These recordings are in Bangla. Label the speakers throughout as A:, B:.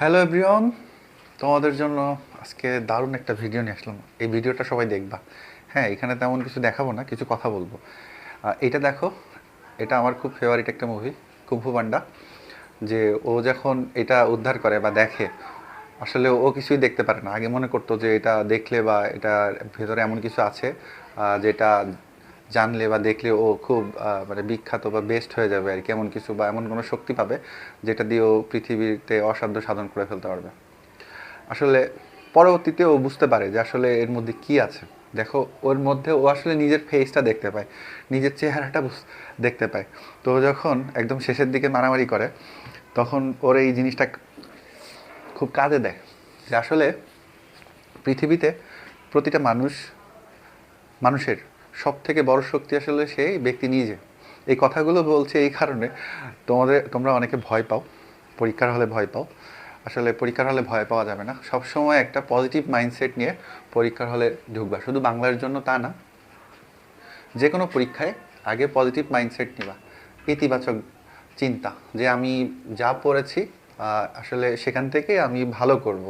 A: হ্যালো এভরিওয়ান, তোমাদের জন্য আজকে দারুণ একটা ভিডিও নিয়ে আসলাম। এই ভিডিওটা সবাই দেখবা। হ্যাঁ, এখানে তেমন কিছু দেখাবো না, কিছু কথা বলবো। এটা দেখো, এটা আমার খুব ফেভারিট একটা মুভি, কুম্ফু পান্ডা। যে ও যখন এটা উদ্ধার করে বা দেখে, আসলে ও কিছুই দেখতে পারে না। আগে মনে করতো যে এটা দেখলে বা এটার ভেতরে এমন কিছু আছে যেটা জানলে বা দেখলে ও খুব মানে বিখ্যাত বা বেস্ট হয়ে যাবে আর কি, এমন কিছু বা এমন কোনো শক্তি পাবে যেটা দিয়ে ও পৃথিবীতে অসাধ্য সাধন করে ফেলতে পারবে। আসলে পরবর্তীতে ও বুঝতে পারে যে আসলে এর মধ্যে কি আছে। দেখো, ওর মধ্যে ও আসলে নিজের ফেসটা দেখতে পায়, নিজের চেহারাটা দেখতে পায়। তো ও যখন একদম শেষের দিকে মারামারি করে, তখন ওর এই জিনিসটা খুব কাজে দেয় যে আসলে পৃথিবীতে প্রতিটা মানুষের সব থেকে বড় শক্তি আসলে সেই ব্যক্তি নিজে। এই কথাগুলো বলছে এই কারণে, তোমরা অনেকে ভয় পাও, পরীক্ষার হলে ভয় পাও। আসলে পরীক্ষার হলে ভয় পাওয়া যাবে না, সবসময় একটা পজিটিভ মাইন্ডসেট নিয়ে পরীক্ষার হলে ঢুকবা। শুধু বাংলার জন্য তা না, যে কোনো পরীক্ষায় আগে পজিটিভ মাইন্ডসেট নিবা, ইতিবাচক চিন্তা, যে আমি যা পড়েছি আসলে সেখান থেকে আমি ভালো করব।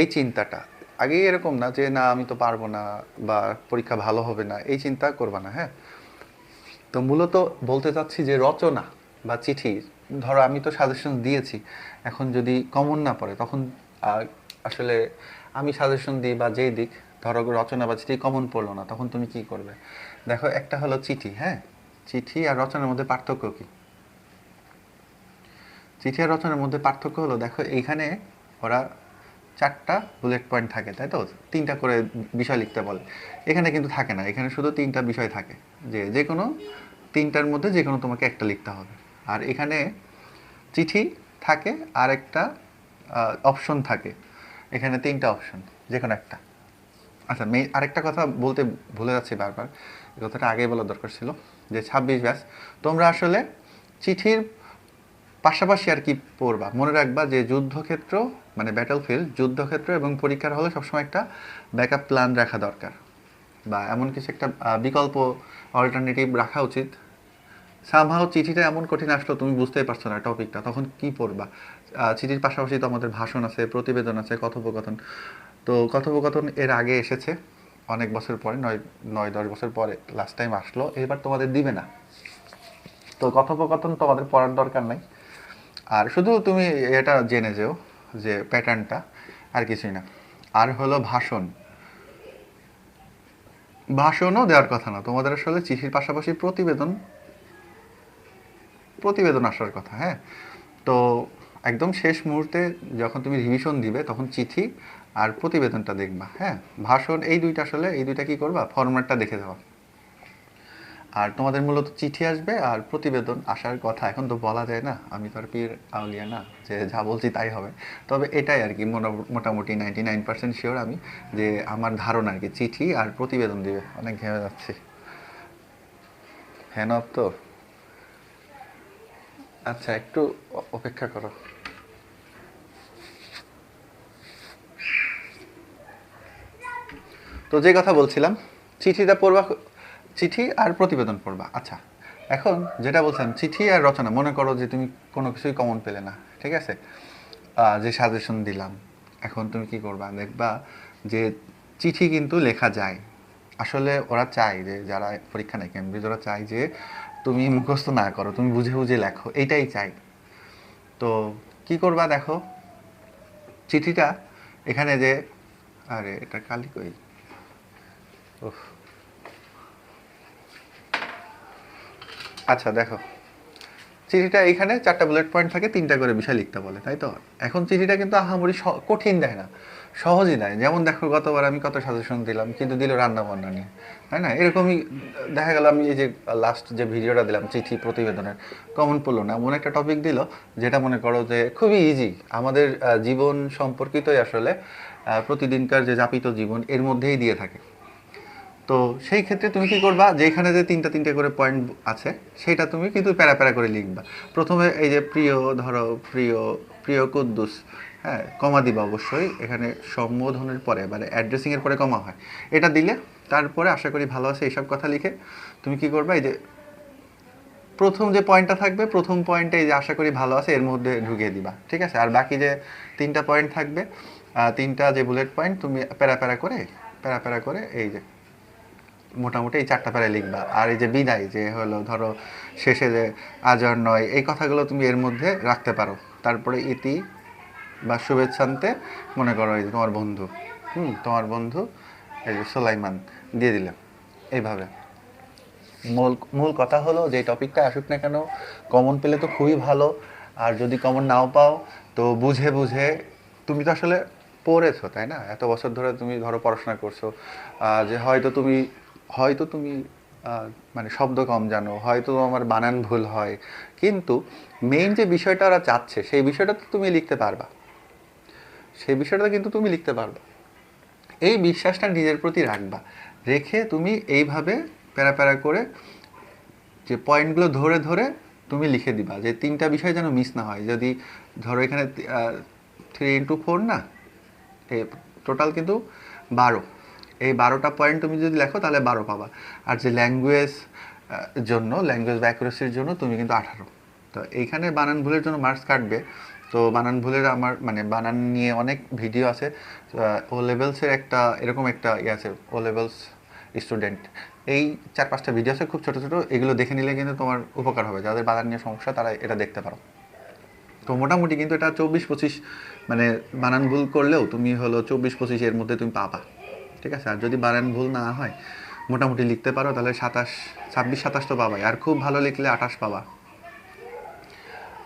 A: এই চিন্তাটা আগে, এরকম না যে না আমি তো পারবো না বা পরীক্ষা ভালো হবে না, এই চিন্তা করবা না। হ্যাঁ, তো মূলত বলতে চাচ্ছি যে রচনা বা চিঠি, ধরো আমি তো সাজেশন দিয়েছি, এখন যদি কমন না পড়ে তখন আহ, আসলে আমি সাজেশন দিই বা যেই দিক, ধরো রচনা বা চিঠি কমন পড়লো না, তখন তুমি কি করবে? দেখো, একটা হলো চিঠি। হ্যাঁ, চিঠি আর রচনার মধ্যে পার্থক্য কি? চিঠি আর রচনার মধ্যে পার্থক্য হলো, দেখো এইখানে ওরা চারটা বুলেট পয়েন্ট থাকে, তাই তো? তিনটা করে বিষয় লিখতে বলে। এখানে কিন্তু থাকে না, এখানে শুধু তিনটা বিষয় থাকে, যে যে কোনো তিনটার মধ্যে যে কোনো তোমাকে একটা লিখতে হবে। আর এখানে চিঠি থাকে আর একটা অপশন থাকে, এখানে তিনটা অপশন, যে কোনো একটা। আচ্ছা, আরেকটা কথা বলতে ভুলে যাচ্ছি বারবার, এই কথাটা আগেই বলা দরকার ছিল, যে 26 ব্যাচ, তোমরা আসলে চিঠির পাশাপাশি আর কি পড়বা, মনে রাখবা যে যুদ্ধক্ষেত্র মানে ব্যাটল ফিল্ড, যুদ্ধক্ষেত্র এবং পরীক্ষার হলে সবসময় একটা ব্যাকআপ প্ল্যান রাখা দরকার, বা এমন কিছু একটা বিকল্প অল্টারনেটিভ রাখা উচিত। সামহাও চিঠিটা এমন কঠিন আসলো, তুমি বুঝতেই পারছো না টপিকটা, তখন কি পড়বা? চিঠির পাশাপাশি তো আমাদের ভাষণ আছে, প্রতিবেদন আছে, কথোপকথন। তো কথোপকথন এর আগে এসেছে অনেক বছর পরে, 9-10 বছর পরে লাস্ট টাইম আসলো, এবার তোমাদের দিবে না। তো কথোপকথন তোমাদের পড়ার দরকার নাই। আর শুধু তুমি এটা জেনে যেও যে প্যাটার্নটা, আর কিছুই না। আর হলো ভাষণ। ভাষণও দেওয়ার কথা না তোমাদের, আসলে চিঠির পাশাপাশি প্রতিবেদন প্রতিবেদন আসার কথা। হ্যাঁ, তো একদম শেষ মুহূর্তে যখন তুমি রিভিশন দিবে, তখন চিঠি আর প্রতিবেদনটা দেখবা। হ্যাঁ, ভাষণ এই দুইটা, আসলে এই দুইটা কি করবা, ফরম্যাটটা দেখে যাওয়া। আর তোমাদের মূলত চিঠি আসবে আর প্রতিবেদন আসার কথা, এখন তো বলা যায় না, আমি তো আর পীর আউলিয়া না যে যা বলছি তাই হবে। তবে এটাই আর কি, মোটামুটি 99% শিওর আমি, যে আমার ধারণা আর কি, চিঠি আর প্রতিবেদন দিবে। অনেক ঘেমে যাচ্ছি। হ্যাঁ না তো, আচ্ছা একটু অপেক্ষা করো। তো যে কথা বলছিলাম, চিঠিটা পড়বা, চিঠি আর প্রতিবেদন পড়বা। আচ্ছা, এখন যেটা বলছিলাম, চিঠি আর রচনা, মনে করো যে তুমি কোনো কিছুই কমন পেলে না, ঠিক আছে? যে সাজেশন দিলাম, এখন তুমি কি করবা? দেখবা যে চিঠি কিন্তু লেখা যায়। আসলে ওরা চায় যে যারা পরীক্ষা নেয় কেমব্রিজ, ওরা চায় যে তুমি মুখস্থ না করো, তুমি বুঝে বুঝে লেখো, এইটাই চাই। তো কি করবা দেখো, চিঠিটা এখানে যে, আরে এটা কালি কই, উফ। আচ্ছা দেখো, চিঠিটা এখানে চারটা বুলেট পয়েন্ট থাকে, তিনটা করে বিষয় লিখতে বলে, তাই তো? এখন চিঠিটা কিন্তু আহামরি কঠিন দেয় না, সহজই দেয়। যেমন দেখো, গতবার আমি কত সাজেশন দিলাম, কিন্তু দিল রান্না বান্না নিয়ে, তাই না? এরকমই দেখা গেল, আমি এই যে লাস্ট যে ভিডিওটা দিলাম চিঠি প্রতিবেদনের, কমন পড়লো না, এমন একটা টপিক দিল যেটা মনে করো যে খুবই ইজি, আমাদের জীবন সম্পর্কিতই আসলে, প্রতিদিনকার যে যাপিত জীবন এর মধ্যেই দিয়ে থাকে। তো সেই ক্ষেত্রে তুমি কি করবা, যেখানে যে তিনটা তিনটে করে পয়েন্ট আছে, সেটা তুমি কিন্তু প্যারা প্যারা করে লিখবা। প্রথমে এই যে প্রিয়, ধরো প্রিয়, প্রিয় কুদ্দুস, হ্যাঁ, কমা দিবা অবশ্যই এখানে, সম্বোধনের পরে মানে অ্যাড্রেসিংয়ের পরে কমা হয়, এটা দিলে তারপরে আশা করি ভালো আছে এইসব কথা লিখে তুমি কি করবা, এই যে প্রথম যে পয়েন্টটা থাকবে, প্রথম পয়েন্টে এই যে আশা করি ভালো আছে এর মধ্যে ঢুকিয়ে দিবা, ঠিক আছে? আর বাকি যে 3টা পয়েন্ট থাকবে, 3টা যে বুলেট পয়েন্ট তুমি প্যারা প্যারা করে এই যে মোটামুটি এই 4টা প্যারা লিখবা। আর এই যে বিদায় যে হলো ধরো শেষে যে আজ আর নয়, এই কথাগুলো তুমি এর মধ্যে রাখতে পারো। তারপরে ইতি বা শুভেচ্ছান্তে মনে করো এই যে তোমার বন্ধু, তোমার বন্ধু এই যে সোলাইমান দিয়ে দিলাম। এইভাবে মূল মূল কথা হলো যে টপিকটা আসুক না কেন, কমন পেলে তো খুবই ভালো। আর যদি কমন নাও পাও তো বুঝে বুঝে, তুমি তো আসলে পড়েছো তাই না, এত বছর ধরে তুমি ধরো পড়াশোনা করছো, যে হয়তো তুমি মানে শব্দ কম জানো, হয়তো আমার বানান ভুল হয়, কিন্তু মেইন যে বিষয়টা ওরা চাচ্ছে সেই বিষয়টা তো তুমি লিখতে পারবা, সেই বিষয়টা কিন্তু তুমি লিখতে পারবা। এই বিশ্বাসটা নিজের প্রতি রাখবা, রেখে তুমি এইভাবে প্যারা প্যারা করে যে পয়েন্টগুলো ধরে ধরে তুমি লিখে দিবা, যে 3টা বিষয় যেন মিস না হয়। যদি ধরো এখানে 3 × 4 না, এই টোটাল কিন্তু 12, এই 12টা পয়েন্ট তুমি যদি লেখো তাহলে 12 পাবা। আর যে ল্যাঙ্গুয়েজ বা অ্যাকুরেসির জন্য তুমি কিন্তু 18। তো এইখানে বানান ভুলের জন্য মার্কস কাটবে। তো বানান ভুলের আমার মানে বানান নিয়ে অনেক ভিডিও আছে। ও লেভেলসের একটা এরকম একটা আছে, ও লেভেলস স্টুডেন্ট, এই 4-5টা ভিডিও আছে খুব ছোটো ছোটো, এগুলো দেখে নিলে কিন্তু তোমার উপকার হবে। যাদের বানান নিয়ে সমস্যা তারা এটা দেখতে পারো। তো মোটামুটি কিন্তু এটা 24-25, মানে বানান ভুল করলেও তুমি হলো 24-25 এর মধ্যে তুমি পাবা, ঠিক আছে? আর যদি বানান ভুল না হয় মোটামুটি লিখতে পারো তাহলে 26-27 তো পাবাই, আর খুব ভালো লিখলে 28 পাবা।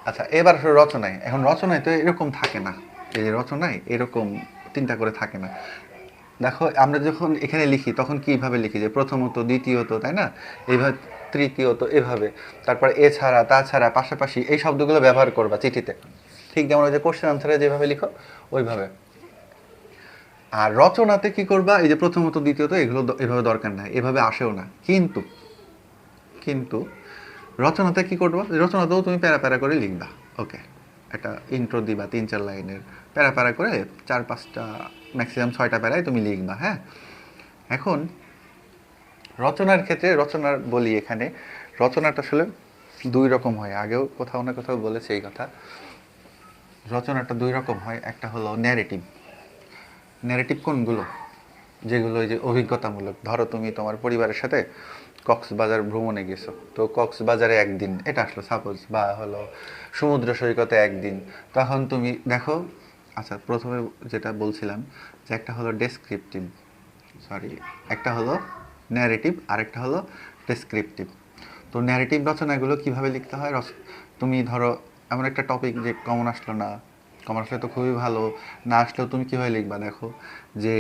A: আচ্ছা, এবার রচনায়। এখন রচনায় তো এরকম থাকে না, এই যে রচনায় এরকম 3টা করে থাকে না। দেখো আমরা যখন এখানে লিখি তখন কিভাবে লিখি, যে প্রথমত, দ্বিতীয়ত, তাই না? এইভাবে তৃতীয়ত, এভাবে। তারপর এছাড়া, তাছাড়া, পাশাপাশি এই শব্দগুলো ব্যবহার করবা চিঠিতে, ঠিক যেমন ওই যে কোশ্চেন আনসারে যেভাবে লিখো ওইভাবে। আর রচনাতে কি করবা, এই যে প্রথমত, দ্বিতীয়ত, এগুলো এভাবে দরকার নাই, এভাবে আসেও না। কিন্তু কিন্তু রচনাতে কি করবা, রচনাতেও তুমি প্যারা প্যারা করে লিখবা। ওকে, একটা ইন্ট্রো দিবা 3-4 লাইনের, প্যারা প্যারা করে 4-5টা, ম্যাক্সিমাম 6টা প্যারায় তুমি লিখবা। হ্যাঁ, এখন রচনার ক্ষেত্রে রচনার বলি, এখানে রচনাটা আসলে 2 রকম হয়। আগেও কোথাও না কোথাও বলেছে এই কথা। রচনাটা 2 রকম হয়, একটা হলো ন্যারেটিভ। ন্যারেটিভ কোনগুলো, যেগুলো ওই যে অভিজ্ঞতামূলক। ধরো তুমি তোমার পরিবারের সাথে কক্সবাজার ভ্রমণে গেছো, তো কক্সবাজারে একদিন এটা আসলো সাপোজ, বা হলো সমুদ্র সৈকতে একদিন, তখন তুমি দেখো। আচ্ছা, প্রথমে যেটা বলছিলাম যে একটা হলো ডেসক্রিপটিভ, সরি, একটা হলো ন্যারেটিভ আর একটা হলো ডেসক্রিপটিভ। তো ন্যারেটিভ রচনাগুলো কিভাবে লিখতে হয়, তুমি ধরো এমন একটা টপিক যে কমন আসলো না, কমন আসলে তো খুবই ভালো, না আসলেও তুমি কীভাবে লিখবা, দেখো যে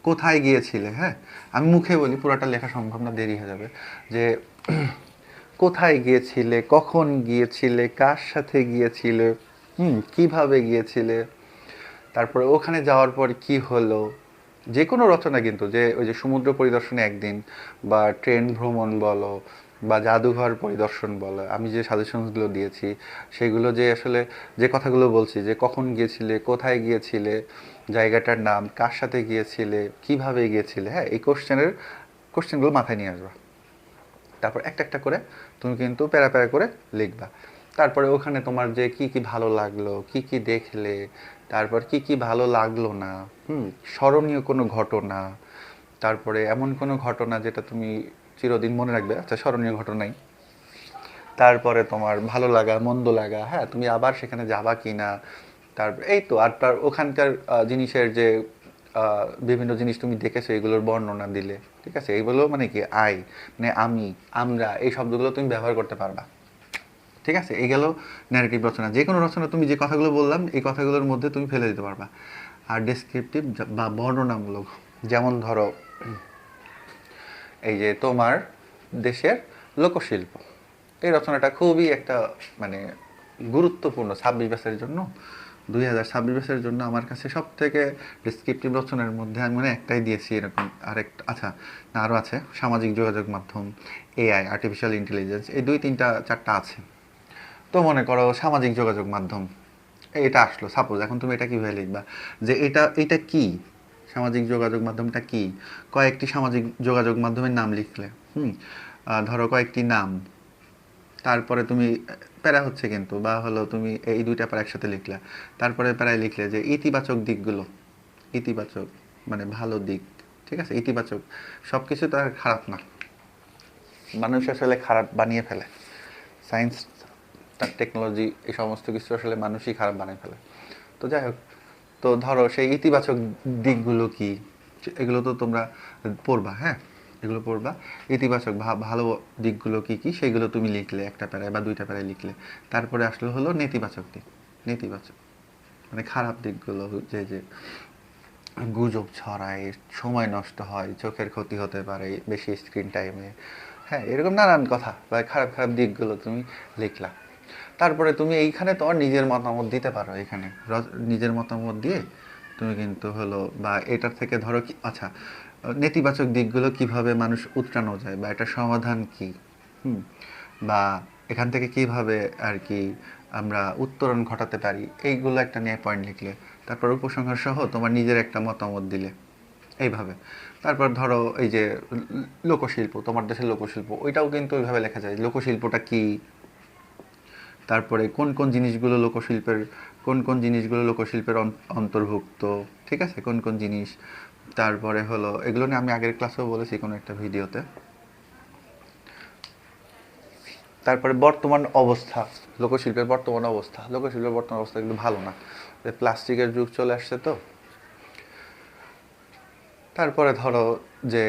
A: কোথায় গিয়েছিলে। হ্যাঁ, আমি মুখে বলি, পুরাটা লেখা সম্ভব না, দেরি হয়ে যাবে। যে কোথায় গিয়েছিলে, কখন গিয়েছিলে, কার সাথে গিয়েছিলে, কিভাবে গিয়েছিলে, তারপরে ওখানে যাওয়ার পর কি হলো। যে কোনো রচনা কিন্তু, যে ওই যে সমুদ্র পরিদর্শনে একদিন, বা ট্রেন ভ্রমণ বলো, বা জাদুঘর পরিদর্শন বলো, আমি যে সাজেশনসগুলো দিয়েছি সেগুলো, যে আসলে যে কথাগুলো বলছি, যে কখন গিয়েছিলে, কোথায় গিয়েছিলে, জায়গাটার নাম, কার সাথে গিয়েছিলে, কিভাবে গিয়েছিলে, হ্যাঁ, এই কোশ্চেনগুলো মাথায় নিয়ে আসবা। তারপর একটা একটা করে তুমি কিন্তু প্যারা প্যারা করে লিখবা। তারপরে ওখানে তোমার যে কি কি ভালো লাগলো, কি কি দেখলে, তারপর কি কি ভালো লাগলো না, স্মরণীয় কোনো ঘটনা, তারপরে এমন কোনো ঘটনা যেটা তুমি চিরদিন মনে রাখবে, আচ্ছা স্মরণীয় ঘটনাই। তারপরে তোমার ভালো লাগা, মন্দ লাগা, হ্যাঁ, তুমি আবার সেখানে যাবা কি না, তারপর এই তো। আর তার ওখানকার জিনিসের যে বিভিন্ন জিনিস তুমি দেখেছো এগুলোর বর্ণনা দিলে, ঠিক আছে? এইগুলো মানে কি, মানে আমি, আমরা, এই শব্দগুলো তুমি ব্যবহার করতে পারবা, ঠিক আছে? এই গেল ন্যারেটিভ রচনা। যে কোনো রচনা তুমি যে কথাগুলো বললাম এই কথাগুলোর মধ্যে তুমি ফেলে দিতে পারবা। আর ডেসক্রিপটিভ বা বর্ণনামূলক, যেমন ধরো এই যে তোমার দেশের লোকশিল্প, এই রচনাটা খুবই একটা মানে গুরুত্বপূর্ণ 26 ব্যাচের জন্য, 2026 ব্যাচের জন্য আমার কাছে সব থেকে ডেসক্রিপটিভ রচনার মধ্যে আমি মানে একটাই দিয়েছি এরকম। আরেকটা, আচ্ছা না, আরও আছে, সামাজিক যোগাযোগ মাধ্যম, এআই, আর্টিফিশিয়াল ইন্টেলিজেন্স, এই 2-3-4টা আছে। তো মনে করো সামাজিক যোগাযোগ মাধ্যম, এটা আসলো সাপোজ, এখন তুমি এটা কীভাবে লিখবা, যে এটা কি, সামাজিক যোগাযোগ মাধ্যমটা কি, কয়েকটি সামাজিক যোগাযোগ মাধ্যমের নাম লিখলে, ধরো কয়েকটি নাম, তারপরে তুমি প্যারা হচ্ছে কিন্তু, বা হলো তুমি এই দুইটা প্যারা একসাথে লিখলা, তারপরে প্যারায় লিখলে যে ইতিবাচক দিকগুলো, ইতিবাচক মানে ভালো দিক, ঠিক আছে, ইতিবাচক। সব কিছু তো আর খারাপ না, মানুষ আসলে খারাপ বানিয়ে ফেলে, সায়েন্স, তার টেকনোলজি, এই সমস্ত কিছু আসলে মানুষই খারাপ বানিয়ে ফেলে। তো যাই হোক, তো ধরো সেই ইতিবাচক দিকগুলো কি, এগুলো তো তোমরা পড়বা, হ্যাঁ, এগুলো পড়বা। ইতিবাচক ভালো দিকগুলো কি কি সেগুলো তুমি লিখলে একটা প্যারায় বা দুইটা প্যারায় লিখলে। তারপরে আসলে হলো নেতিবাচক দিক, নেতিবাচক মানে খারাপ দিকগুলো, যে যে গুজব ছড়ায়, সময় নষ্ট হয়, চোখের ক্ষতি হতে পারে বেশি স্ক্রিন টাইমে, হ্যাঁ, এরকম নানান কথা বা খারাপ খারাপ দিকগুলো তুমি লিখলা। তারপরে তুমি এইখানে তোমার নিজের মতামত দিতে পারো, এখানে নিজের মতামত দিয়ে তুমি কিন্তু হলো, বা এটার থেকে ধরো কি, আচ্ছা, নেতিবাচক দিকগুলো কিভাবে মানুষ উতরানো যায়, বা এটার সমাধান কি, হুম, বা এখান থেকে কিভাবে আর কি আমরা উত্তরণ ঘটাতে পারি, এইগুলো একটা নিয়ে পয়েন্ট লিখলে। তারপর উপসংহার সহ তোমার নিজের একটা মতামত দিলে, এইভাবে। তারপর ধরো এই যে লোকশিল্প, তোমার দেশের লোকশিল্প, ওইটাও কিন্তু ওইভাবে লেখা যায়, লোকশিল্পটা কি, তারপরে কোন কোন জিনিসগুলো লোকশিল্পের, কোন কোন জিনিসগুলো লোকশিল্পের অন্তর্ভুক্ত, ঠিক আছে, কোন কোন জিনিস। তারপরে হলো এগুলো নিয়ে আমি আগের ক্লাসেও বলেছি কোনো একটা ভিডিওতে। তারপরে বর্তমান অবস্থা, লোকশিল্পের বর্তমান অবস্থা, লোকশিল্পের বর্তমান অবস্থা কিন্তু ভালো না, প্লাস্টিকের যুগ চলে আসছে তো। তারপরে ধরো যে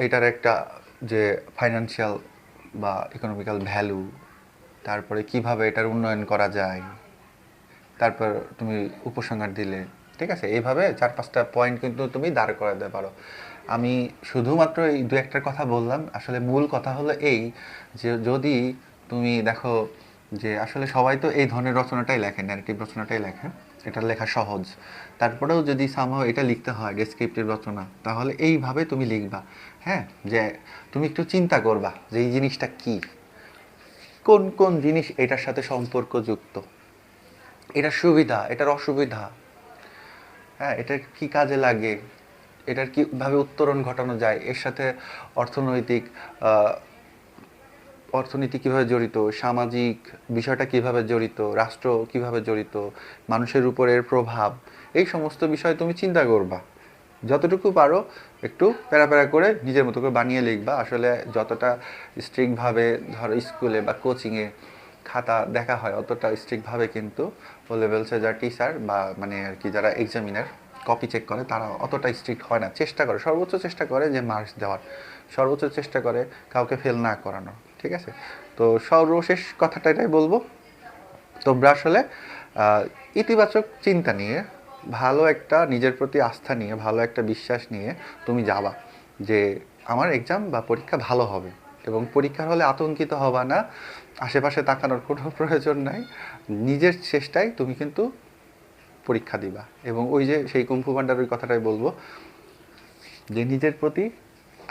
A: এটার একটা যে ফাইন্যান্সিয়াল বা ইকোনমিক্যাল ভ্যালু, তারপরে কিভাবে এটার উন্নয়ন করা যায়, তারপর তুমি উপসংহার দিলে, ঠিক আছে, এইভাবে 4-5টা পয়েন্ট কিন্তু তুমি দাঁড় করে দিতে পারো। আমি শুধুমাত্র এই দু একটার কথা বললাম, আসলে মূল কথা হলো এই, যে যদি তুমি দেখো যে আসলে সবাই তো এই ধরনের রচনাটাই লেখে, ন্যারেটিভ রচনাটাই লেখে, এটা লেখা সহজ। তারপরেও যদি সামহাও এটা লিখতে হয় ডেসক্রিপটিভ রচনা, তাহলে এইভাবে তুমি লিখবা, হ্যাঁ, যে তুমি একটু চিন্তা করবা যে এই জিনিসটা কি, কোন কোন জিনিস এটার সাথে সম্পর্কযুক্ত, এটার সুবিধা, এটার অসুবিধা, হ্যাঁ, এটা কি কাজে লাগে, এটার কীভাবে উত্তরণ ঘটানো যায়, এর সাথে অর্থনৈতিক অর্থনীতি কীভাবে জড়িত, সামাজিক বিষয়টা কীভাবে জড়িত, রাষ্ট্র কীভাবে জড়িত, মানুষের উপরের প্রভাব, এই সমস্ত বিষয় তুমি চিন্তা করবা। যতটুকু পারো একটু প্যারা প্যারা করে নিজের মতো করে বানিয়ে লিখবা। আসলে যতটা স্ট্রিক্টভাবে ধরো স্কুলে বা কোচিংয়ে খাতা দেখা হয়, অতটা স্ট্রিক্টভাবে কিন্তু ও লেভেলসে যারা টিচার বা মানে আর কি যারা এক্সামিনার কপি চেক করে, তারা অতটা স্ট্রিক্ট হয় না, চেষ্টা করে, সর্বোচ্চ চেষ্টা করে যে মার্কস দেওয়ার, সর্বোচ্চ চেষ্টা করে কাউকে ফেল না করানোর, ঠিক আছে। তো সর্বশেষ কথাটা এটাই বলবো, তোমরা আসলে ইতিবাচক চিন্তা নিয়ে, ভালো একটা নিজের প্রতি আস্থা নিয়ে, ভালো একটা বিশ্বাস নিয়ে তুমি যাবা যে আমার এক্সাম বা পরীক্ষা ভালো হবে, এবং পরীক্ষার হলে আতঙ্কিত হবা না, আশেপাশে তাকানোর কোনো প্রয়োজন নাই, নিজের চেষ্টায় তুমি কিন্তু পরীক্ষা দিবা। এবং ওই যে সেই কুম্ফু ভান্ডার ওই কথাটাই বলবো, যে নিজের প্রতি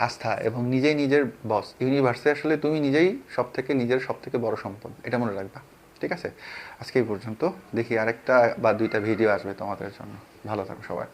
A: আস্থা এবং নিজেই নিজের বস, ইউনিভার্সে আসলে তুমি নিজেই নিজের সব থেকে বড় সম্পদ, এটা মনে রাখবা, ঠিক আছে। আজকে এই পর্যন্ত, দেখি আরেকটা বা দুইটা ভিডিও আসবে তোমাদের জন্য। ভালো থাকো সবাই।